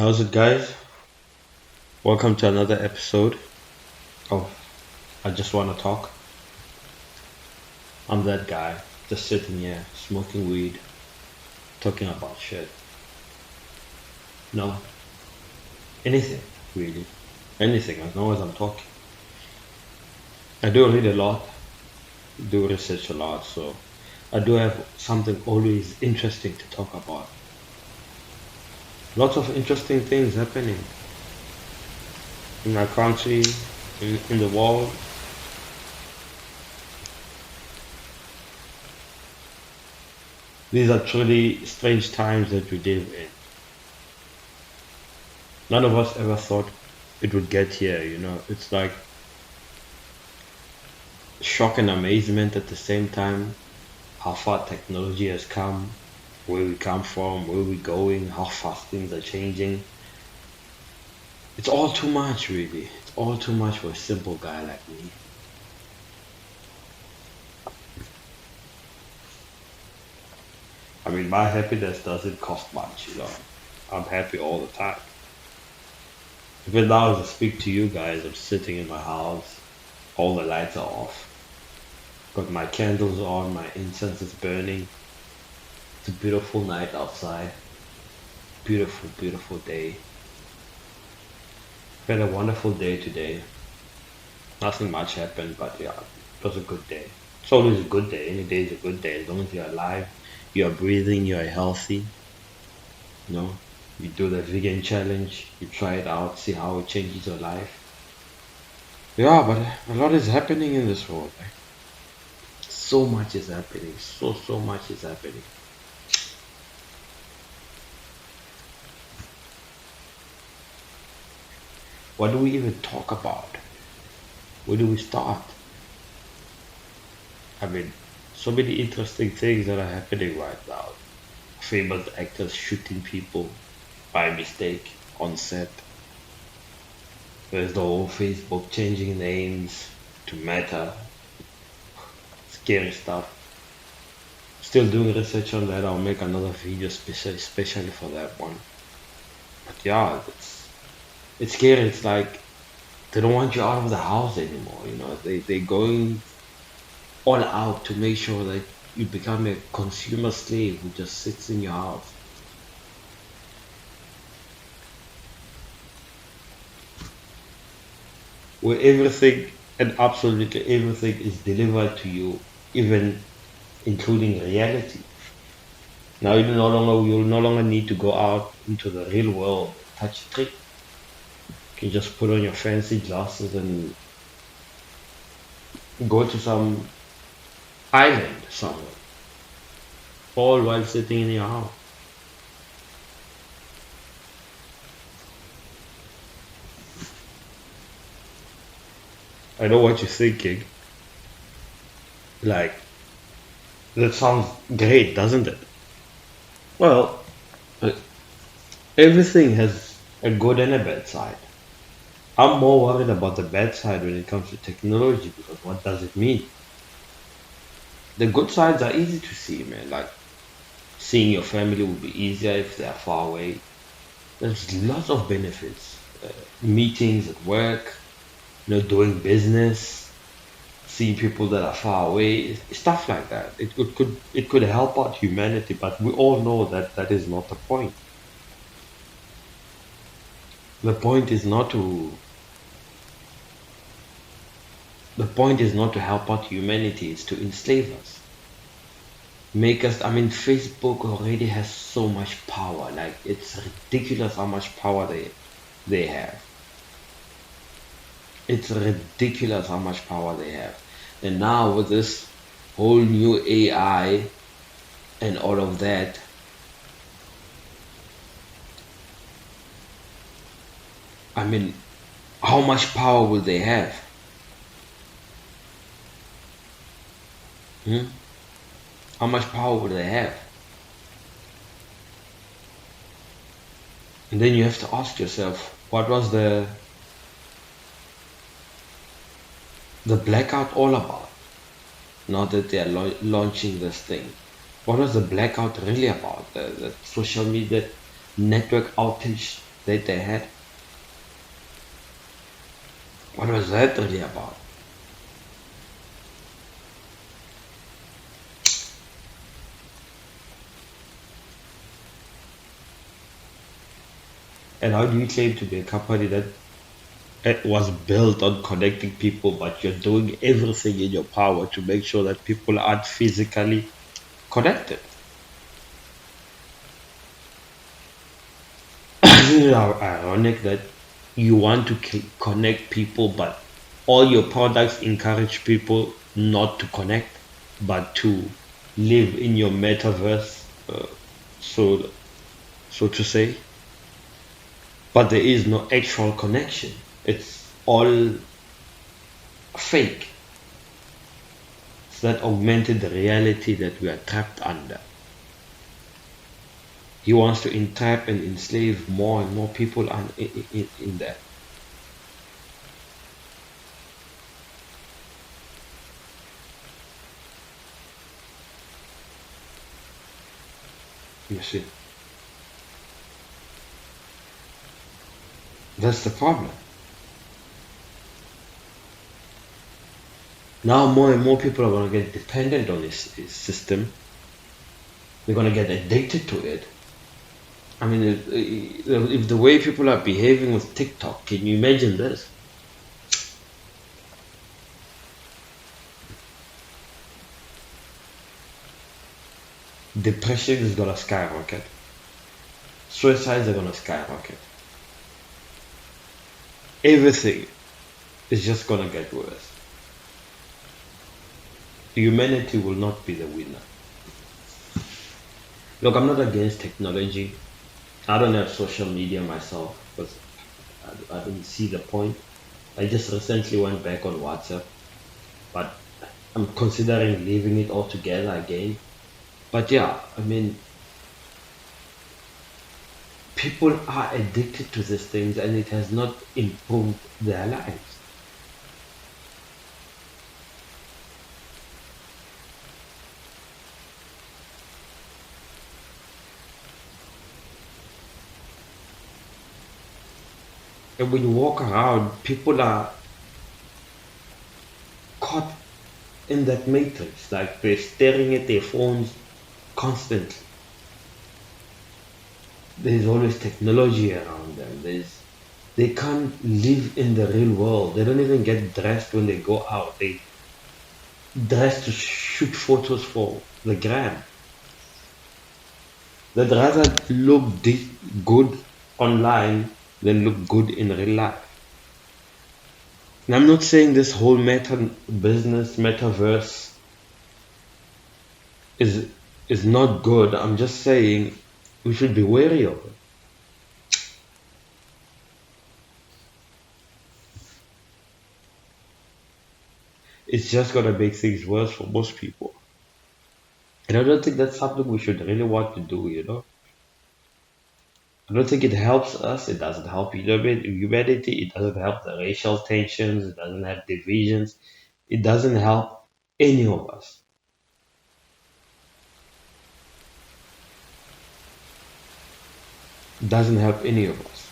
How's it, guys? Welcome to another episode of I Just Want to Talk. I'm that guy, just sitting here, smoking weed, talking about shit. No, anything, really. Anything, as long as I'm talking. I do read a lot, do research a lot, so I do have something always interesting to talk about. Lots of interesting things happening in my country, in the world. These are truly strange times that we live in. None of us ever thought it would get here. It's like shock and amazement at the same time, how far technology has come, where we come from, where we're going, how fast things are changing. It's all too much, really. It's all too much for a simple guy like me. I mean, my happiness doesn't cost much. I'm happy all the time. Even now, as I speak to you guys, I'm sitting in my house, all the lights are off, got my candles on, my incense is burning. It's a beautiful night outside. Beautiful, beautiful day. Had a wonderful day today. Nothing much happened, but yeah, it was a good day. It's always a good day. Any day is a good day as long as you're alive, you're breathing, you're healthy. You know, you do the vegan challenge, you try it out, see how it changes your life. Yeah, but a lot is happening in this world. So much is happening. So much is happening. What do we even talk about? Where do we start? I mean, so many interesting things that are happening right now. Famous actors shooting people by mistake on set. There's the whole Facebook changing names to Meta. Scary stuff. Still doing research on that. I'll make another video especially for that one. But yeah, it's scary. It's like they don't want you out of the house anymore. They're going all out to make sure that you become a consumer slave who just sits in your house. Where everything and absolutely everything is delivered to you, even including reality. Now you'll no longer need to go out into the real world, touch a tree. You can just put on your fancy glasses and go to some island somewhere, all while sitting in your house. I know what you're thinking. Like, that sounds great, doesn't it? Well, uh, everything has a good and a bad side. I'm more worried about the bad side when it comes to technology because what does it mean? The good sides are easy to see, man. Like, seeing your family will be easier if they are far away. There's lots of benefits. Meetings at work, doing business, seeing people that are far away, stuff like that. It could help out humanity, but we all know that that is not the point. The point is not to the point is not to help out humanity, it's to enslave us. Make us, I mean, Facebook already has so much power. Like, it's ridiculous how much power they have. It's ridiculous how much power they have. And now with this whole new AI and all of that, I mean, how much power will they have? Hmm? How much power will they have? And then you have to ask yourself, what was the blackout all about? Now that they are launching this thing, what was the blackout really about? The social media network outage that they had. What was that really about? And how do you claim to be a company that it was built on connecting people, but you're doing everything in your power to make sure that people aren't physically connected? Isn't it ironic that you want to connect people, but all your products encourage people not to connect, but to live in your metaverse, so so to say? But there is no actual connection. It's all fake. It's that augmented reality that we are trapped under. He wants to entrap and enslave more and more people in that. You see, that's the problem. Now more and more people are going to get dependent on this system. They're going to get addicted to it. I mean, if the way people are behaving with TikTok, can you imagine this? Depression is going to skyrocket. Suicides are going to skyrocket. Everything is just going to get worse. Humanity will not be the winner. Look, I'm not against technology. I don't have social media myself because I don't see the point. I just recently went back on WhatsApp, but I'm considering leaving it altogether again. But yeah, I mean, people are addicted to these things and it has not improved their lives. And when you walk around, people are caught in that matrix, like they're staring at their phones constantly. There's always technology around them. They can't live in the real world. They don't even get dressed when they go out. They dress to shoot photos for the gram. They'd rather look good online than look good in real life. And I'm not saying this whole metaverse is is not good. I'm just saying we should be wary of it. It's just gonna make things worse for most people. And I don't think that's something we should really want to do. I don't think it helps us. It doesn't help humanity. It doesn't help the racial tensions. It doesn't have divisions. It doesn't help any of us. It doesn't help any of us.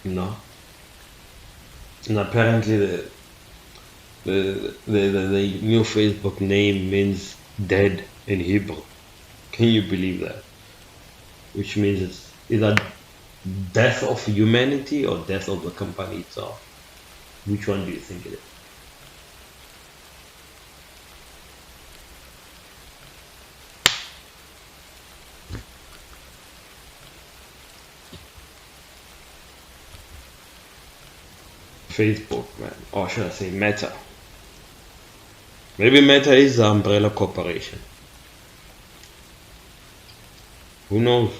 You know. And apparently the new Facebook name means dead in Hebrew. Can you believe that? Which means it's either death of humanity or death of the company itself. Which one do you think it is? Facebook, man. Or should I say Meta? Maybe Meta is the umbrella corporation. Who knows?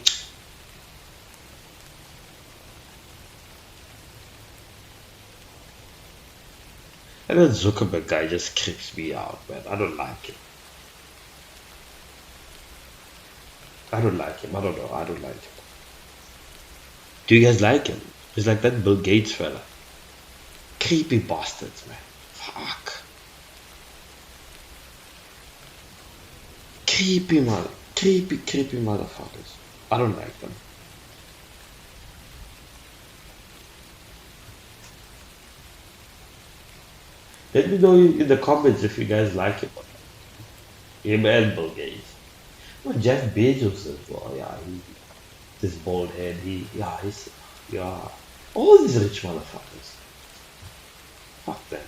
And that Zuckerberg guy just creeps me out, man. I don't like him. I don't like him. I don't know. I don't like him. Do you guys like him? He's like that Bill Gates fella. Creepy bastards, man. Fuck. Creepy motherfuckers. I don't like them. Let me know in the comments if you guys like it. Him and Bill Gates. Well, Jeff Bezos as well. Yeah, this bald head. Yeah. All these rich motherfuckers. Fuck them.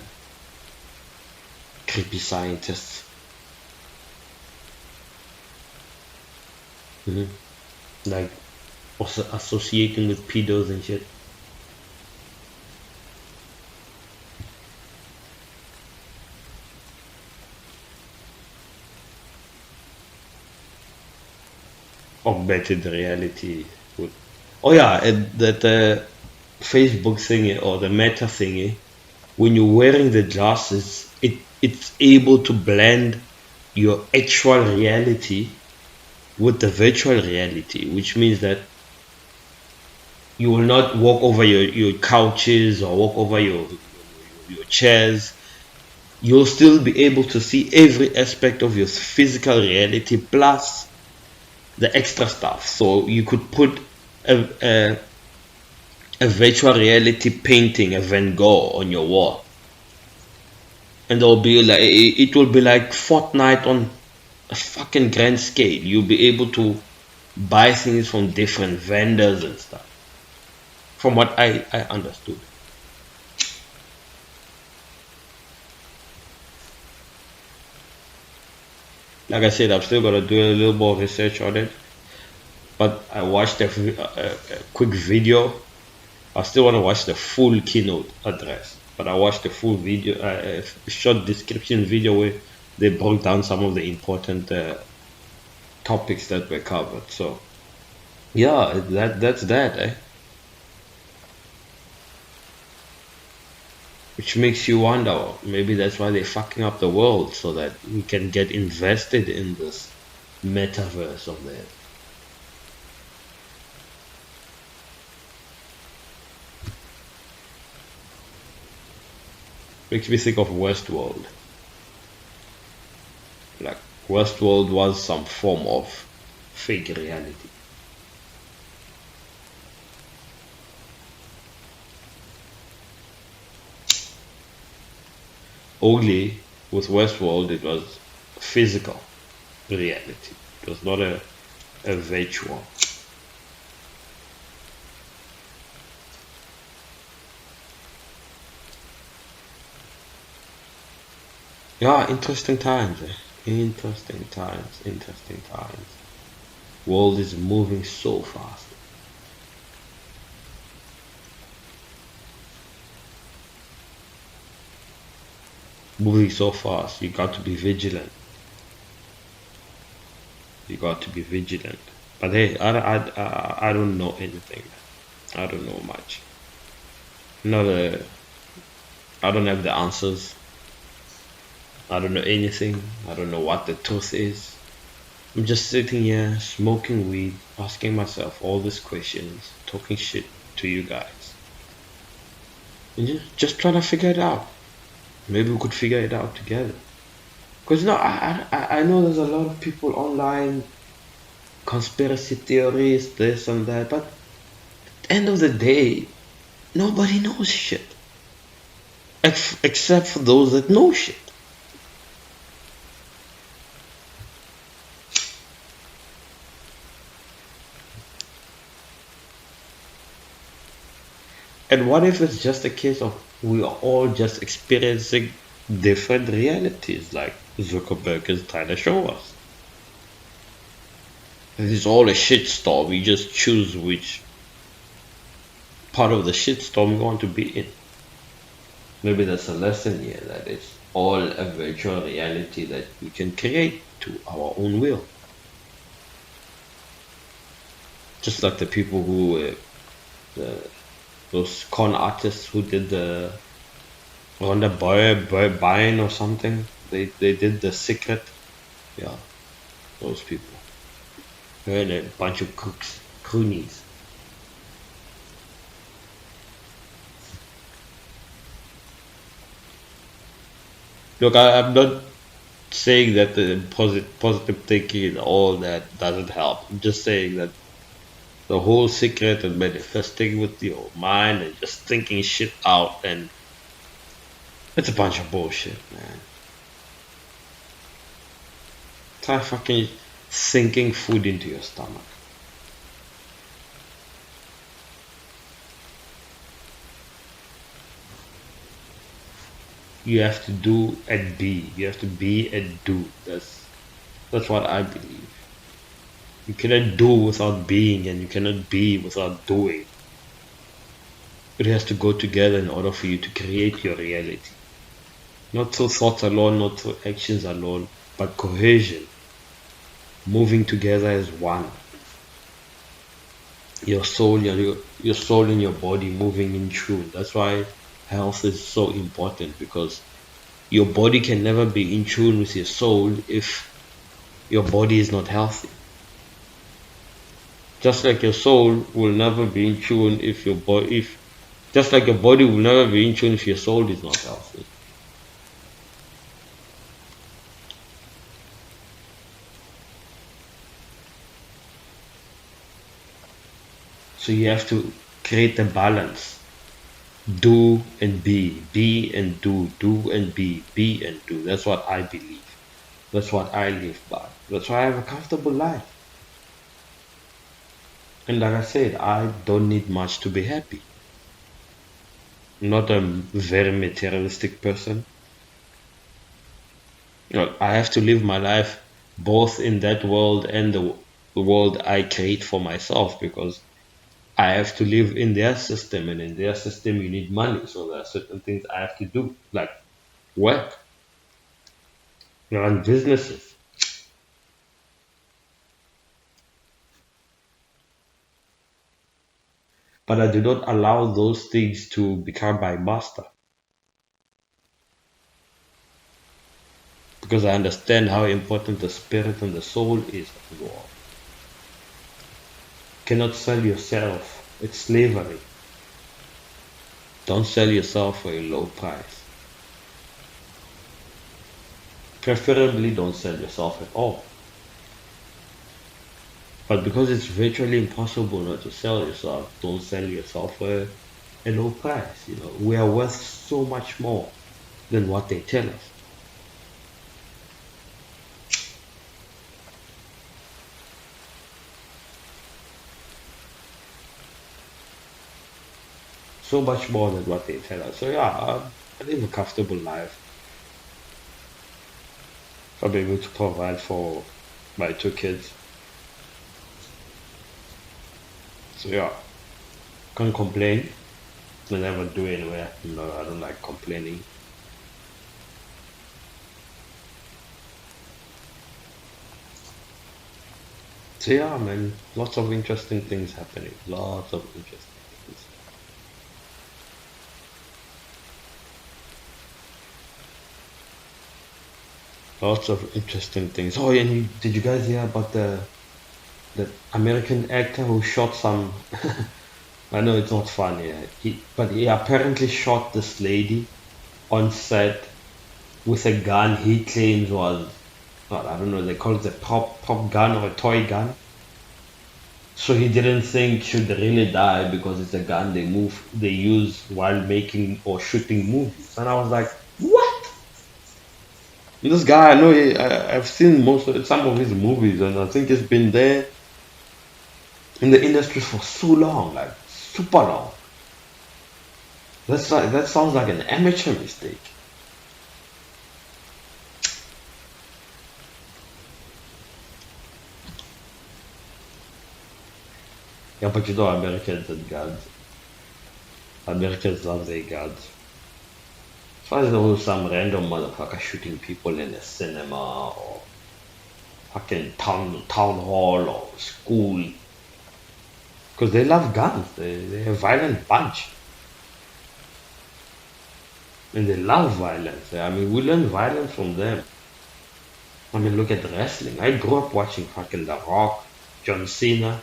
Creepy scientists. hmm Like also associating with pedos and shit. Augmented reality. Oh yeah, that Facebook thingy or the Meta thingy. When you're wearing the glasses, it's able to blend your actual reality with the virtual reality, which means that you will not walk over your couches or walk over your chairs. You'll still be able to see every aspect of your physical reality plus the extra stuff. So you could put a virtual reality painting, a Van Gogh on your wall, and it will be like Fortnite on a fucking grand scale. You'll be able to buy things from different vendors and stuff. From what I understood. Like I said, I'm still gonna do a little more research on it. But I watched a quick video. I still want to watch the full keynote address, but I watched the full video, a short description video where they broke down some of the important topics that were covered. So yeah, that's that, eh? Which makes you wonder, maybe that's why they're fucking up the world so that we can get invested in this metaverse of theirs. Makes me think of Westworld. Like Westworld was some form of fake reality. Only with Westworld it was physical reality. It was not a virtual. Yeah, interesting times. Interesting times. World is moving so fast. Moving so fast, you got to be vigilant. You got to be vigilant. But hey, I don't know anything. I don't know much. Not a, I don't have the answers. I don't know anything. I don't know what the truth is. I'm just sitting here smoking weed, asking myself all these questions, talking shit to you guys, and just trying to figure it out. Maybe we could figure it out together. Because no, I know there's a lot of people online, conspiracy theories, this and that, but at the end of the day, nobody knows shit. Except for those that know shit. And what if it's just a case of we are all just experiencing different realities like Zuckerberg is trying to show us? It is all a shitstorm. We just choose which part of the shitstorm we want to be in. Maybe that's a lesson here that it's all a virtual reality that we can create to our own will. Just like the people who those con artists who did the Rhonda Byrne or something. They did The Secret. Yeah, those people. And a bunch of crooks, croonies. Look, I'm not saying that the positive thinking and all that doesn't help. I'm just saying that the whole secret of manifesting with your mind and just thinking shit out, and it's a bunch of bullshit, man. Try fucking sinking food into your stomach. You have to do and be. You have to be and do. That's what I believe. You cannot do without being, and you cannot be without doing. It has to go together in order for you to create your reality. Not through thoughts alone, not through actions alone, but cohesion, moving together as one. Your soul and your body moving in tune. That's why health is so important, because your body can never be in tune with your soul if your body is not healthy. Just like your soul will never be in tune if your body if just like your body will never be in tune if your soul is not healthy. So you have to create a balance. Do and be and do and be and do. That's what I believe. That's what I live by. That's why I have a comfortable life. And like I said, I don't need much to be happy. I'm not a very materialistic person. I have to live my life both in that world and the world I create for myself, because I have to live in their system, and in their system you need money. So there are certain things I have to do, like work, run businesses. But I do not allow those things to become my master, because I understand how important the spirit and the soul is as well. You cannot sell yourself. It's slavery. Don't sell yourself for a low price. Preferably don't sell yourself at all. But because it's virtually impossible not to sell yourself, don't sell yourself for a low price. We are worth so much more than what they tell us. So much more than what they tell us. So yeah, I live a comfortable life. I'm able to provide for my two kids. So yeah, can't complain. I never do anywhere. I don't like complaining. So yeah, man, lots of interesting things happening. Lots of interesting things. Lots of interesting things. Oh, and did you guys hear about the American actor who shot some? I know it's not funny, but he apparently shot this lady on set with a gun he claims was, well, I don't know, they call it a pop gun or a toy gun. So he didn't think should really die because it's a gun they use while making or shooting movies. And I was like, what? This guy, I know, I've seen some of his movies, and I think he's been there in the industry for so long, like super long. That sounds like an amateur mistake. Yeah, but Americans and guns. Americans love their guns. As far as there was some random motherfucker shooting people in a cinema or fucking town hall or school, because they love guns. They're a violent bunch, and they love violence. I mean, we learn violence from them. I mean, look at wrestling. I grew up watching fucking The Rock, John Cena,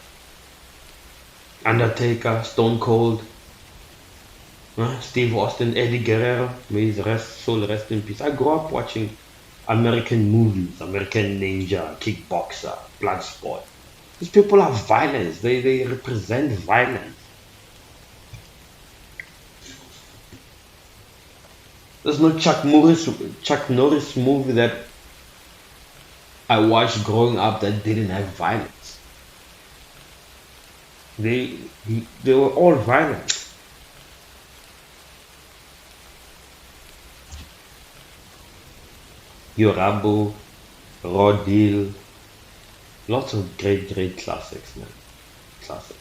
Undertaker, Stone Cold. Steve Austin, Eddie Guerrero, may his soul rest in peace. I grew up watching American movies, American Ninja, Kickboxer, Bloodsport. These people are violence. They represent violence. There's no Chuck Norris movie that I watched growing up that didn't have violence. They they were all violent. Yorabo, Raw Deal, lots of great classics, man. Classics.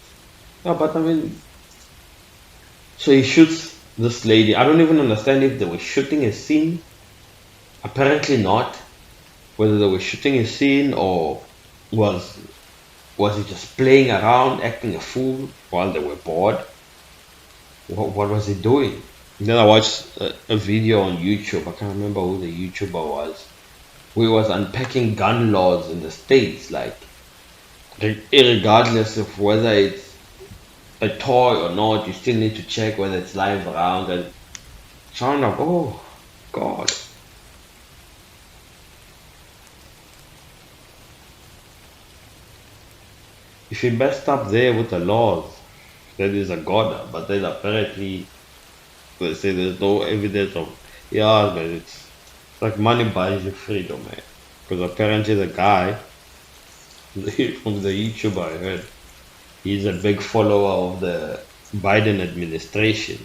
Yeah, but I mean, so he shoots this lady. I don't even understand if they were shooting a scene. Apparently not. Whether they were shooting a scene or was was he just playing around, acting a fool while they were bored? What was he doing? And then I watched a video on YouTube. I can't remember who the YouTuber was. Who was unpacking gun laws in the States, like regardless of whether it's a toy or not, you still need to check whether it's live around. And so I'm like, oh God. If he messed up there with the laws, then he's a god. But then apparently they say there's no evidence of, yeah, but it's like money buys you freedom, man. Because apparently the guy from the YouTuber I heard, he's a big follower of the Biden administration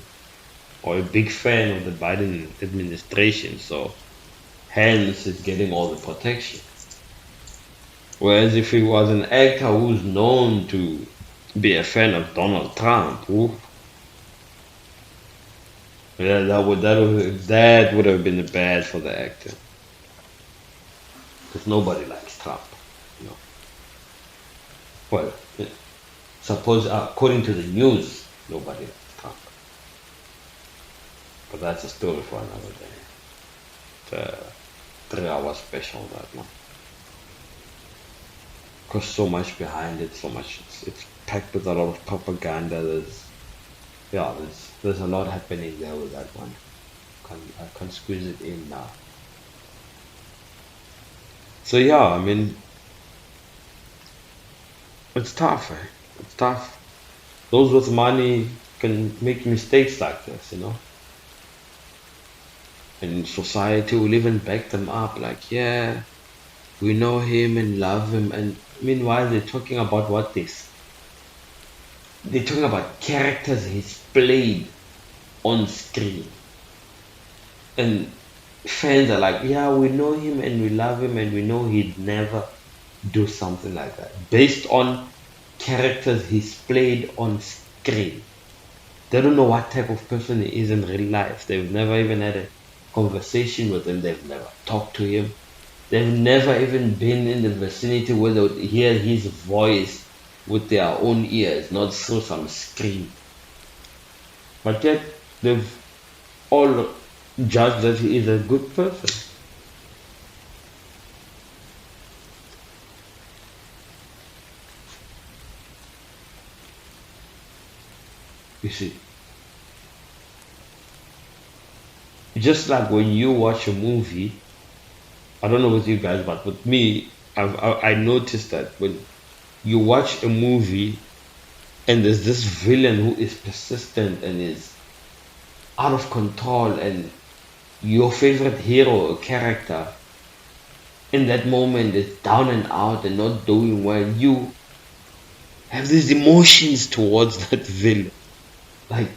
or a big fan of the Biden administration. So hence is getting all the protection. Whereas if he was an actor who's known to be a fan of Donald Trump, ooh, yeah, that would have been bad for the actor. Because nobody likes Trump, you know. Well, suppose according to the news, nobody likes Trump. But that's a story for another day. It's a 3 hour special that one. Because so much behind it, so much it's packed with a lot of propaganda. There's a lot happening there with that one. I can squeeze it in now. So yeah, I mean, it's tough, eh? It's tough. Those with money can make mistakes like this, you know. And society will even back them up, like, yeah, we know him and love him. And meanwhile, they're talking about they're talking about characters he's played on screen. And fans are like, yeah, we know him and we love him and we know he'd never do something like that. Based on characters he's played on screen. They don't know what type of person he is in real life. They've never even had a conversation with him. They've never talked to him. They've never even been in the vicinity where they would hear his voice with their own ears, not through some screen. But yet, they've all judged that he is a good person. You see, just like when you watch a movie, I don't know with you guys, but with me, I noticed that when you watch a movie and there's this villain who is persistent and is out of control, and your favorite hero or character in that moment is down and out and not doing well, you have these emotions towards that villain. Like,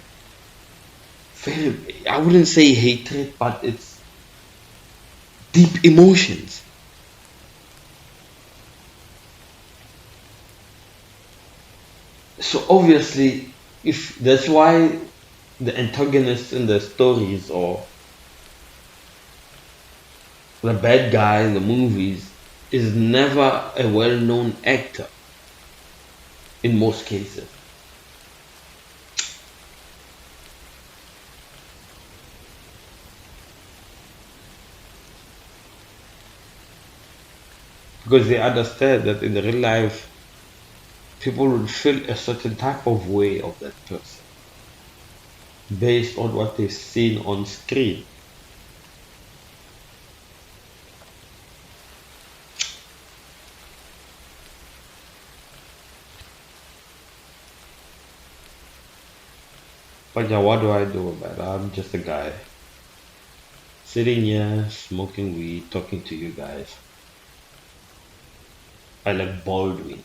I wouldn't say hatred, but it's deep emotions. So obviously, if that's why the antagonist in the stories or the bad guy in the movies is never a well-known actor in most cases. Because they understand that in real life, people will feel a certain type of way of that person. based on what they've seen on screen. But yeah, what do I do about it? I'm just a guy sitting here smoking weed, talking to you guys. Alec Baldwin.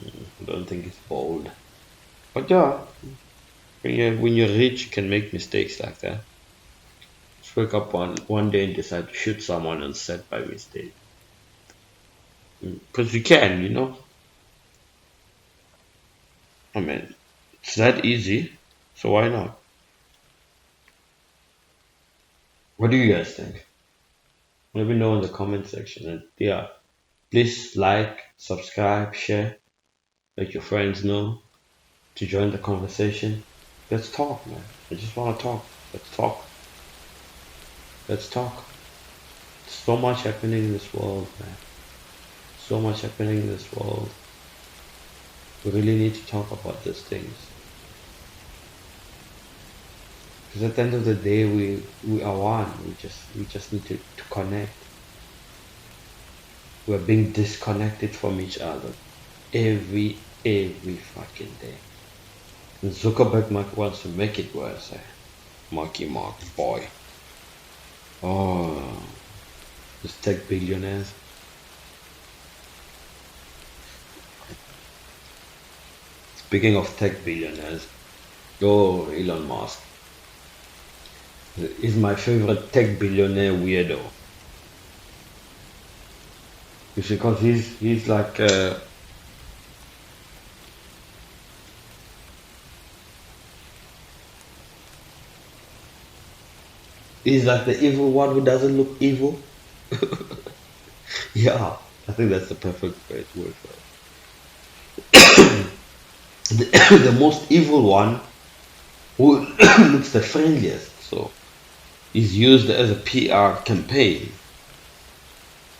I don't think it's bold. But yeah, when you're rich, you can make mistakes like that. Just wake up one day and decide to shoot someone on set by mistake. Because you can, I mean, it's that easy. So why not? What do you guys think? Let me know in the comment section. And yeah, please like, subscribe, share, let your friends know to join the conversation. Let's talk, man. I just want to talk. Let's talk. Let's talk. So much happening in this world, man. So much happening in this world. We really need to talk about these things. Because at the end of the day, we are one. We just need to connect. We're being disconnected from each other every fucking day. And Zuckerberg wants to make it worse. Marky Mark boy. Oh, these tech billionaires. Speaking of tech billionaires, oh, Elon Musk is my favorite tech billionaire weirdo. It's because he's like he's like the evil one who doesn't look evil. Yeah, I think that's the perfect word for it. The most evil one who looks the friendliest. So is used as a PR campaign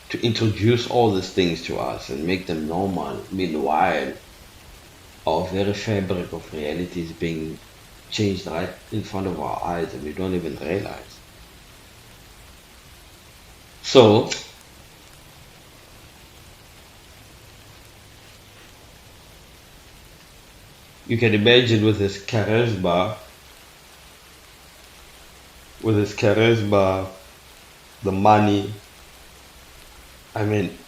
to introduce all these things to us and make them normal. Meanwhile, our very fabric of reality is being changed right in front of our eyes and we don't even realize. So, you can imagine with his charisma, the money. I mean,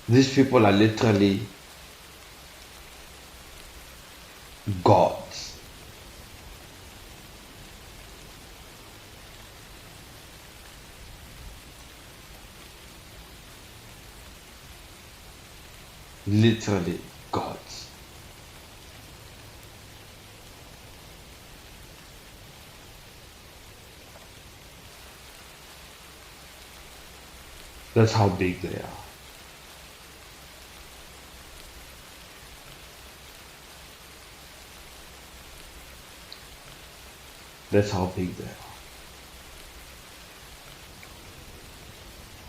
these people are literally gods. Literally gods. That's how big they are. That's how big they are.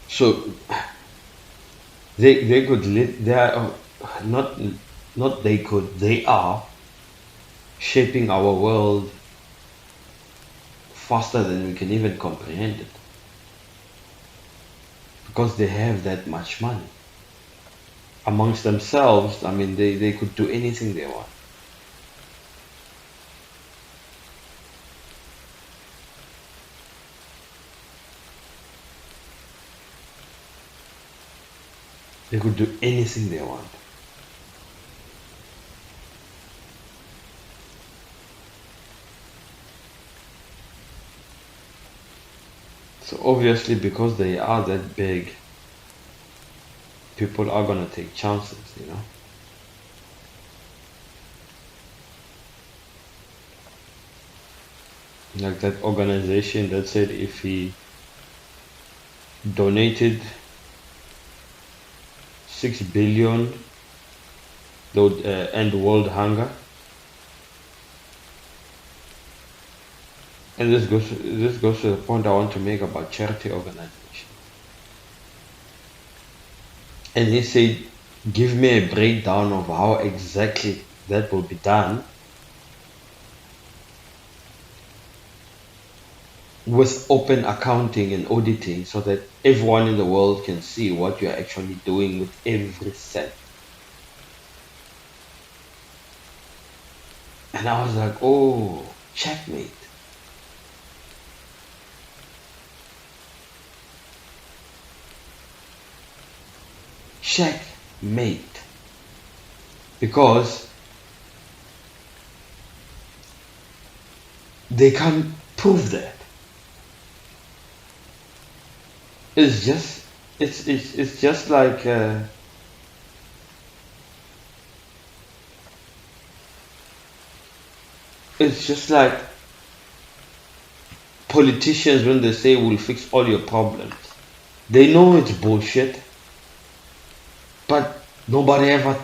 So they could they are not not they could they are shaping our world faster than we can even comprehend it because they have that much money amongst themselves. I mean, they could do anything they want. They could do anything they want. So obviously, because they are that big, people are gonna take chances. Like that organization that said if he donated 6 billion, they would end world hunger. And this goes to the point I want to make about charity organizations. And he said, give me a breakdown of how exactly that will be done with open accounting and auditing so that everyone in the world can see what you're actually doing with every cent. And I was like, oh, checkmate. Checkmate. Because they can't prove that. It's just it's just like it's just like politicians when they say we'll fix all your problems. They know it's bullshit, but nobody ever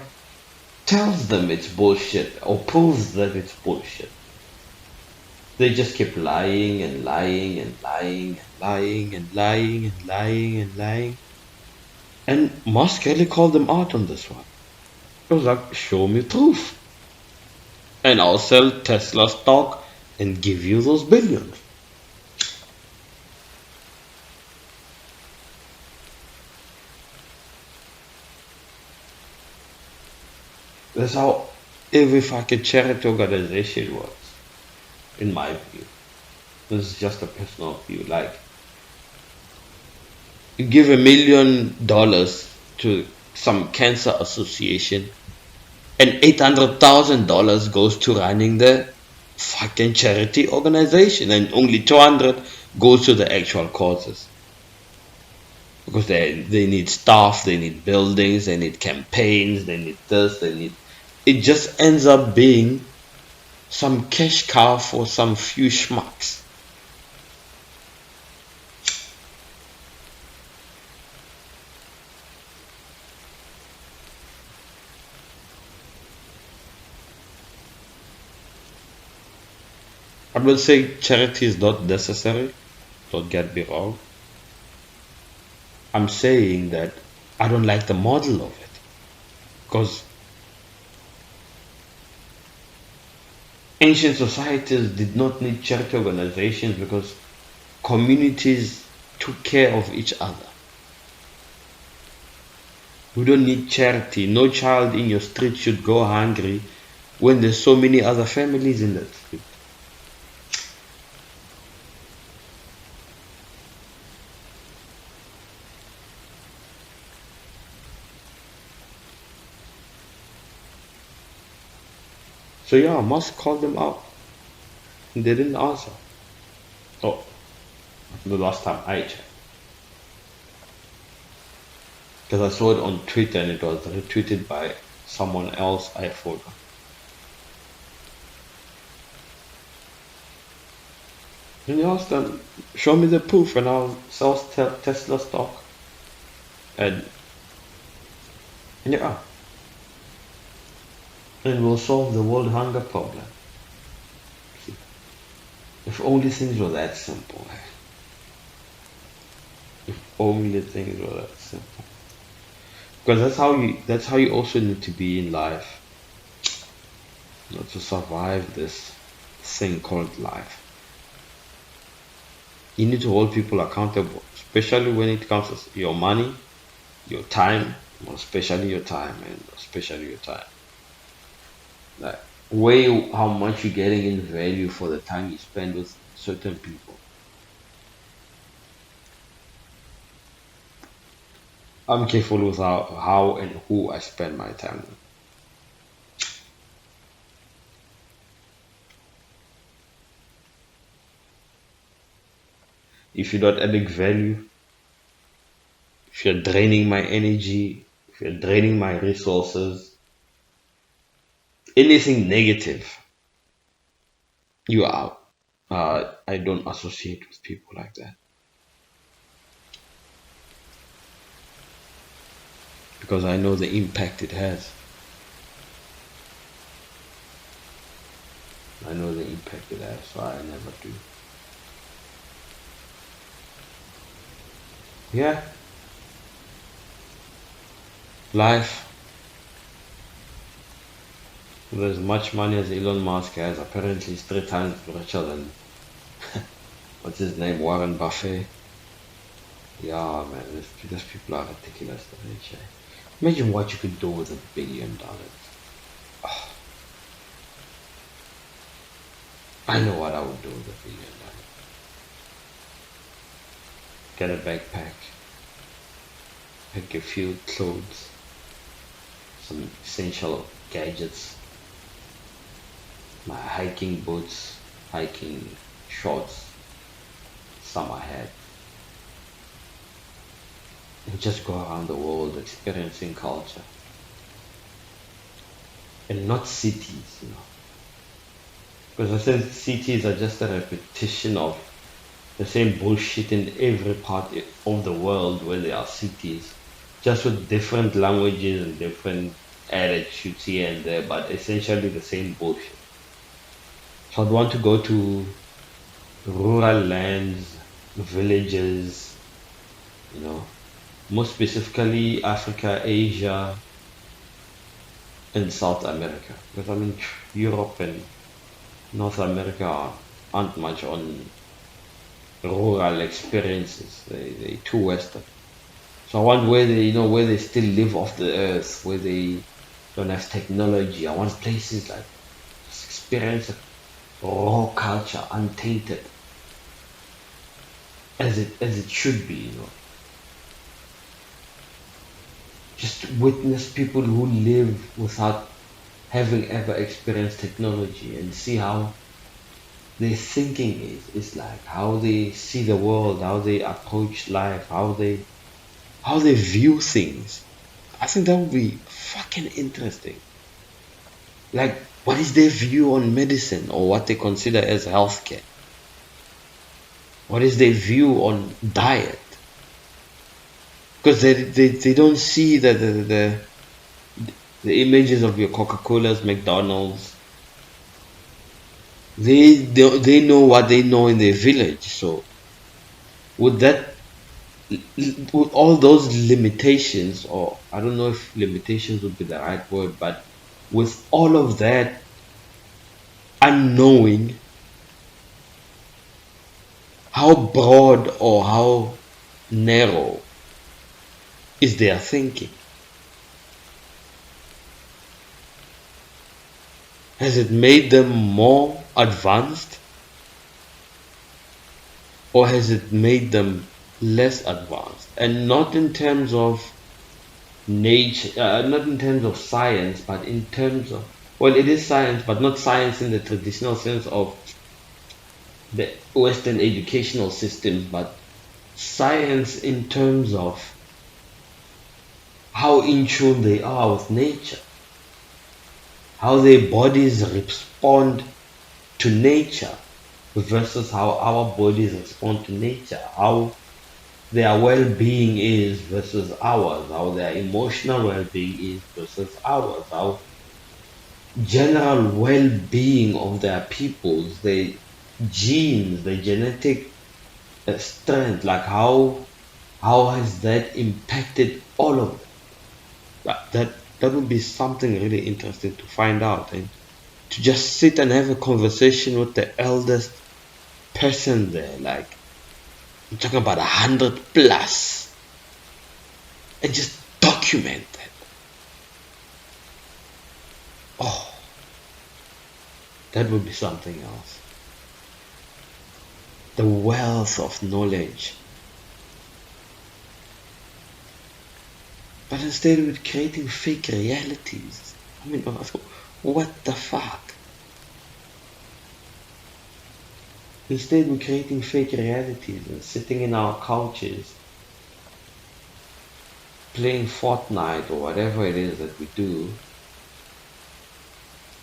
tells them it's bullshit or proves that it's bullshit. They just keep lying and lying and lying and lying and lying and lying and lying. And Musk really called them out on this one. It was like, show me proof. And I'll sell Tesla stock and give you those billions. That's how every fucking charity organization works, in my view. This is just a personal view. Like, you give $1 million to some cancer association, and $800,000 goes to running the fucking charity organization, and only 200 goes to the actual causes. Because they need staff, they need buildings, they need campaigns, they need this, they need. It just ends up being some cash cow for some few schmucks. I will say charity is not necessary, don't get me wrong. I'm saying that I don't like the model of it. Because ancient societies did not need charity organizations because communities took care of each other. We don't need charity. No child in your street should go hungry when there's so many other families in that street. So yeah, Musk called them out. And they didn't answer. Oh, the last time I checked. Because I saw it on Twitter and it was retweeted by someone else I forgot. And he asked them, show me the proof and I'll sell Tesla stock. And yeah, and we'll solve the world hunger problem. If only things were that simple. If only things were that simple. Because that's how you also need to be in life. Not to survive this thing called life. You need to hold people accountable, especially when it comes to your money, your time, especially your time, and especially your time. Like, weigh how much you're getting in value for the time you spend with certain people. I'm careful with how and who I spend my time with. If you're not adding value, if you're draining my energy, if you're draining my resources, anything negative, you're out. I don't associate with people like that because I know the impact it has. I know the impact it has, so I never do. Yeah, life. with as much money as Elon Musk has, apparently he's 3 times richer than what's his name, Warren Buffett. Yeah, man, these people are ridiculously rich. Eh? Imagine what you could do with $1 billion. Oh, I know what I would do with $1 billion. Get a backpack, pack a few clothes, some essential gadgets, my hiking boots, hiking shorts, summer hat, and just go around the world experiencing culture. And not cities, Because I think cities are just a repetition of the same bullshit in every part of the world where there are cities, just with different languages and different attitudes here and there, but essentially the same bullshit. So I'd want to go to rural lands, villages, you know, more specifically Africa, Asia, and South America. Because I mean, Europe and North America aren't much on rural experiences. They too Western. So I want where they, where they still live off the earth, where they don't have technology. I want places like just experience raw culture, untainted, as it should be. Just witness people who live without having ever experienced technology and see how their thinking is like, how they see the world, how they approach life, how they view things. I think that would be fucking interesting. Like, what is their view on medicine or what they consider as healthcare? What is their view on diet? Because they don't see the images of your Coca-Colas, McDonald's. They know what they know in their village. So with that, with all those limitations, or I don't know if limitations would be the right word, but with all of that unknowing, how broad or how narrow is their thinking? Has it made them more advanced, or has it made them less advanced? And not in terms of nature, not in terms of science, but in terms of, well, it is science, but not science in the traditional sense of the Western educational systems, but science in terms of how in tune they are with nature, how their bodies respond to nature versus how our bodies respond to nature, how their well-being is versus ours, how their emotional well-being is versus ours, how general well-being of their peoples, their genes, their genetic strength, like how has that impacted all of them? That would be something really interesting to find out, and to just sit and have a conversation with the eldest person there, like I'm talking about 100 plus, and just document that. Oh, that would be something else. The wealth of knowledge. But instead we're creating fake realities. I mean, what the fuck? Instead we're creating fake realities and sitting in our couches playing Fortnite or whatever it is that we do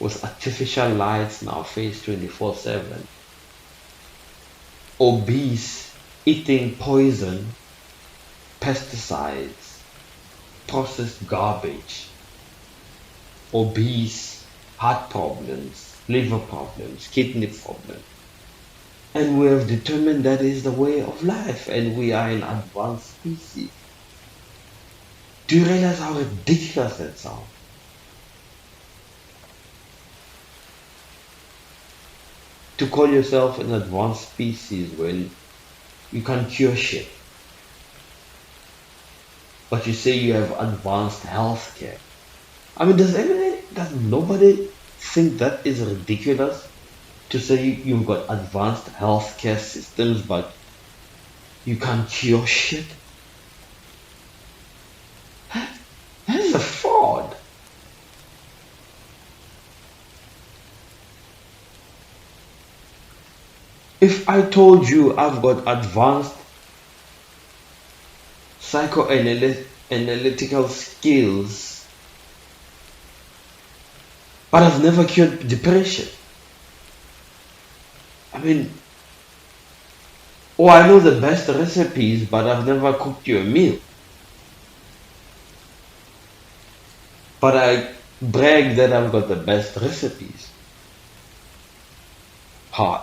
with artificial lights in our face 24/7, obese, eating poison, pesticides, processed garbage, obese, heart problems, liver problems, kidney problems. And we have determined that is the way of life, and we are an advanced species. Do you realize how ridiculous that sounds? to call yourself an advanced species when you can't cure shit, but you say you have advanced healthcare. I mean, does nobody think that is ridiculous to say you've got advanced healthcare systems, but you can't cure shit? That is a fraud. If I told you I've got advanced psychoanalytical skills, but I've never cured depression, I mean, or I know the best recipes, but I've never cooked you a meal, but I brag that I've got the best recipes.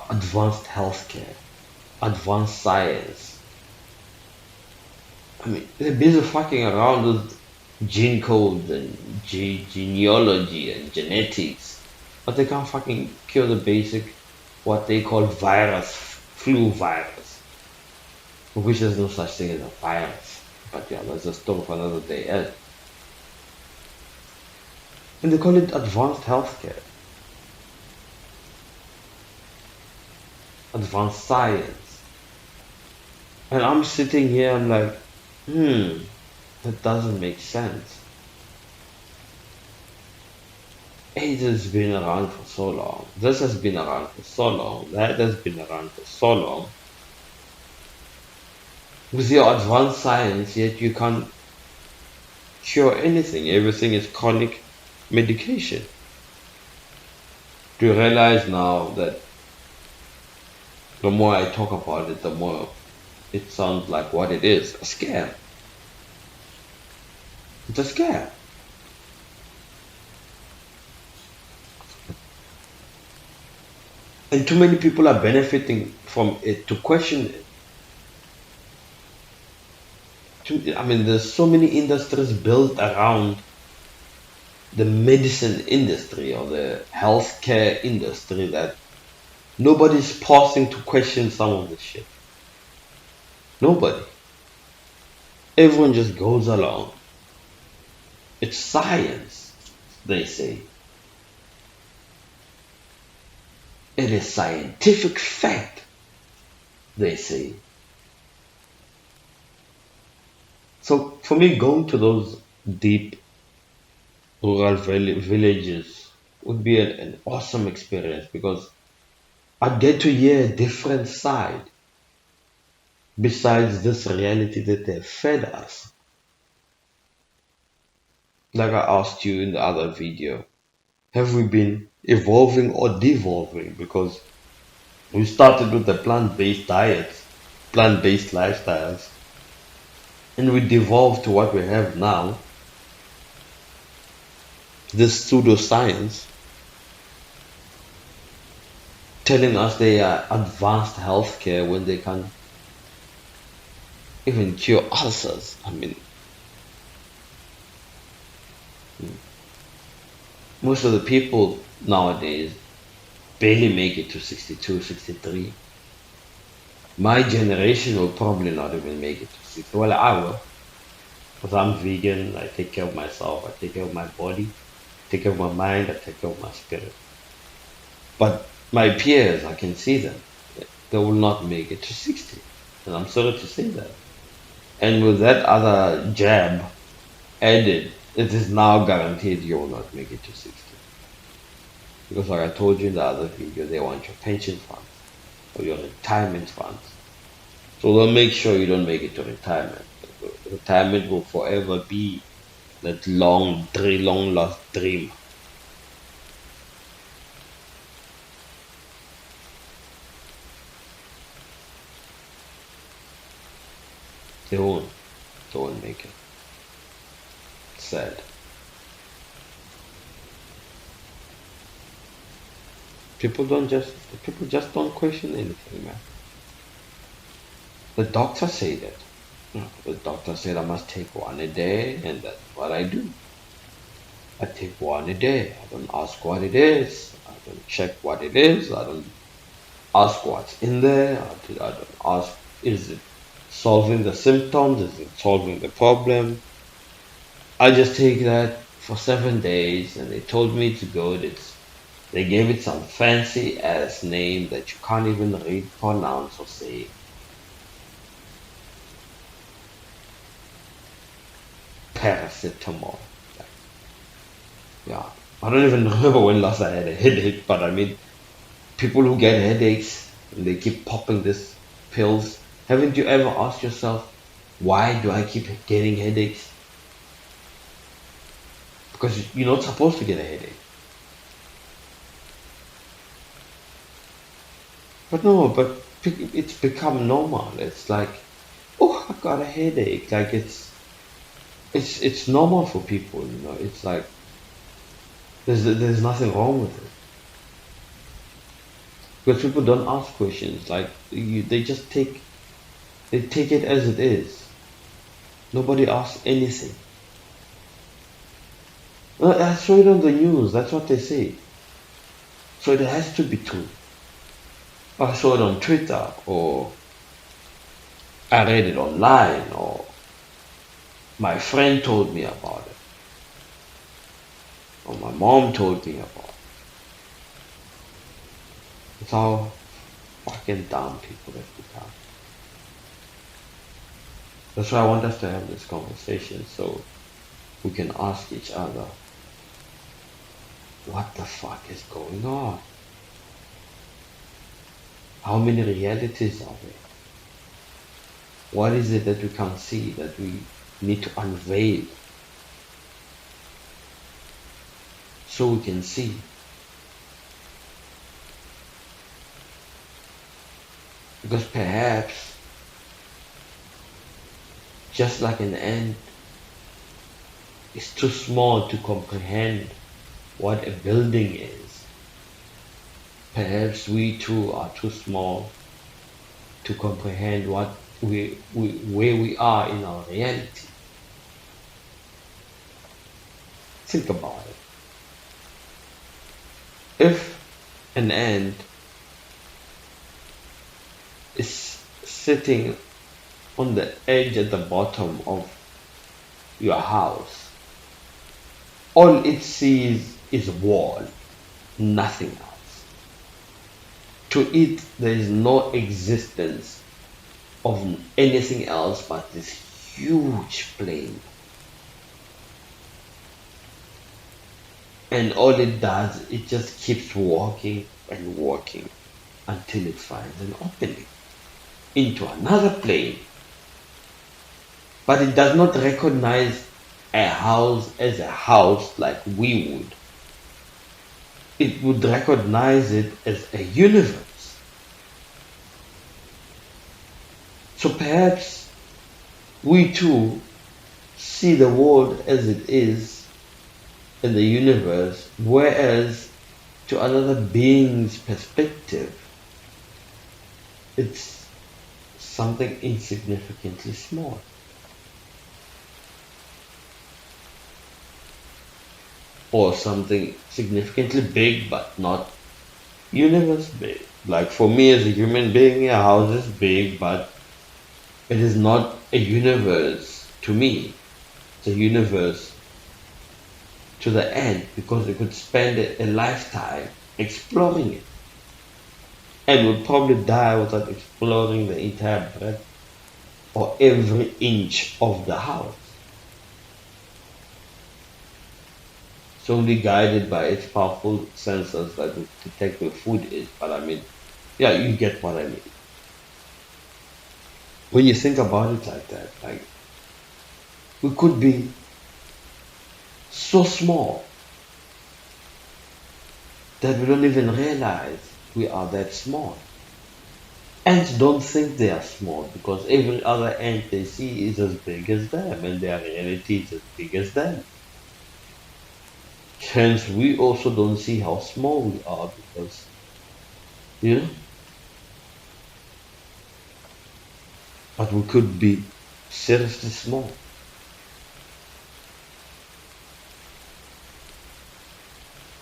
Advanced healthcare, advanced science. I mean, they're busy fucking around with gene codes and genealogy and genetics, but they can't fucking cure the basic, what they call virus, flu virus, which there's no such thing as a virus. But yeah, that's a story for another day. And they call it advanced healthcare, advanced science. And I'm sitting here, I'm like, that doesn't make sense. AIDS has been around for so long. This has been around for so long. That has been around for so long. With your advanced science, yet you can't cure anything. Everything is chronic medication. Do you realize now that the more I talk about it, the more it sounds like what it is, a scam. It's a scam. And too many people are benefiting from it to question it. I mean, there's so many industries built around the medicine industry or the healthcare industry that nobody's pausing to question some of this shit. Nobody. Everyone just goes along. It's science, they say. It is scientific fact, they say. So for me, going to those deep rural villages would be an awesome experience because I get to hear a different side besides this reality that they've fed us. Like I asked you in the other video, have we been evolving or devolving? Because we started with the plant-based diets, plant-based lifestyles, and we devolved to what we have now, this pseudoscience telling us they are advanced healthcare when they can't even cure ulcers. I mean, most of the people nowadays barely make it to 62, 63. My generation will probably not even make it to 60. Well, I will. Because I'm vegan, I take care of myself, I take care of my body, take care of my mind, I take care of my spirit. But my peers, I can see them. They will not make it to 60. And I'm sorry to say that. And with that other jab added, it is now guaranteed you will not make it to 60. Because like I told you in the other video, they want your pension funds or your retirement funds. So they'll make sure you don't make it to retirement. Retirement will forever be that long lost dream. They won't make it. Sad. People just don't question anything, man. The doctor said that. The doctor said I must take one a day, and that's what I do. I take one a day. I don't ask what it is. I don't check what it is. I don't ask what's in there. I don't ask, is it solving the symptoms? Is it solving the problem? I just take that for 7 days, and they told me to go. They gave it some fancy ass name that you can't even read, pronounce, or say. Paracetamol. Yeah. I don't even remember when last I had a headache, but I mean, people who get headaches and they keep popping this pills. Haven't you ever asked yourself, why do I keep getting headaches? Because you're not supposed to get a headache. But no, but it's become normal. It's like, oh, I got a headache. Like it's normal for people, you know. It's like there's nothing wrong with it. Because people don't ask questions. Like they just take it as it is. Nobody asks anything. I saw it on the news. That's what they say. So it has to be true. I saw it on Twitter, or I read it online, or my friend told me about it, or my mom told me about it. It's how fucking dumb people have become. That's why I want us to have this conversation so we can ask each other, what the fuck is going on? How many realities are there? What is it that we can't see that we need to unveil so we can see? Because perhaps, just like an ant is too small to comprehend what a building is, perhaps we too are too small to comprehend where we are in our reality. Think about it. If an ant is sitting on the edge at the bottom of your house, all it sees is a wall, nothing else. To it, there is no existence of anything else but this huge plane. And all it does, it just keeps walking and walking until it finds an opening into another plane. But it does not recognize a house as a house like we would. It would recognize it as a universe. So perhaps we too see the world as it is in the universe, whereas to another being's perspective, it's something insignificantly small. Or something significantly big but not universe big. Like for me as a human being, a house is big, but it is not a universe to me. It's a universe to the ant because it could spend a lifetime exploring it and would probably die without exploring the entire breadth or every inch of the house. It's only guided by its powerful sensors that would detect where food is. But I mean, yeah, you get what I mean. When you think about it like that, like we could be so small that we don't even realize we are that small. Ants don't think they are small because every other ant they see is as big as them and their reality is as big as them. Hence, we also don't see how small we are because, you know, but we could be seriously small.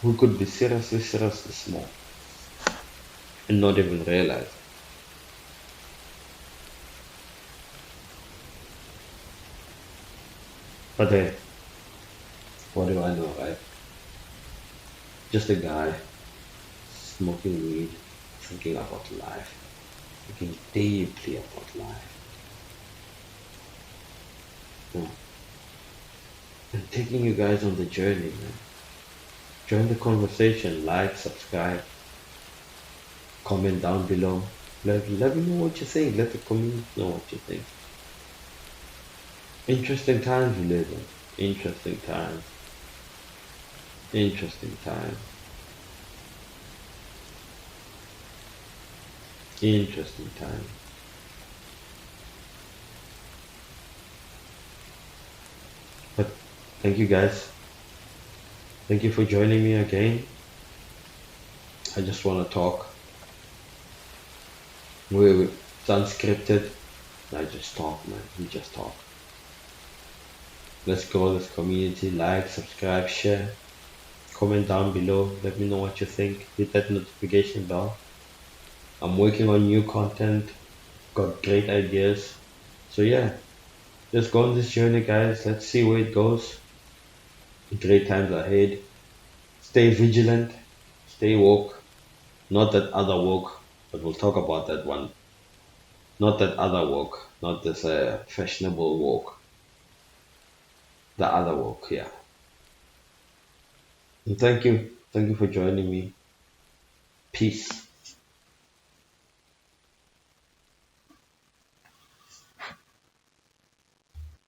We could be seriously small. and not even realize it. But hey, what do I know, right? Just a guy smoking weed, thinking about life, thinking deeply about life, you know, and taking you guys on the journey, man. Join the conversation, like, subscribe, comment down below. Let me know what you think. Let the community know what you think. Interesting times we live in. Interesting times. Interesting times. Interesting times. But thank you guys. Thank you for joining me again. I just want to talk. It's unscripted. I just talk, man. We just talk. Let's grow this community. Like, subscribe, share, comment down below. Let me know what you think. Hit that notification bell. I'm working on new content. Got great ideas. So yeah, let's go on this journey, guys. Let's see where it goes. Great times ahead. Stay vigilant. Stay woke. Not that other woke, but we'll talk about that one. Not that other woke. Not this fashionable woke. The other woke, yeah. And thank you. Thank you for joining me. Peace.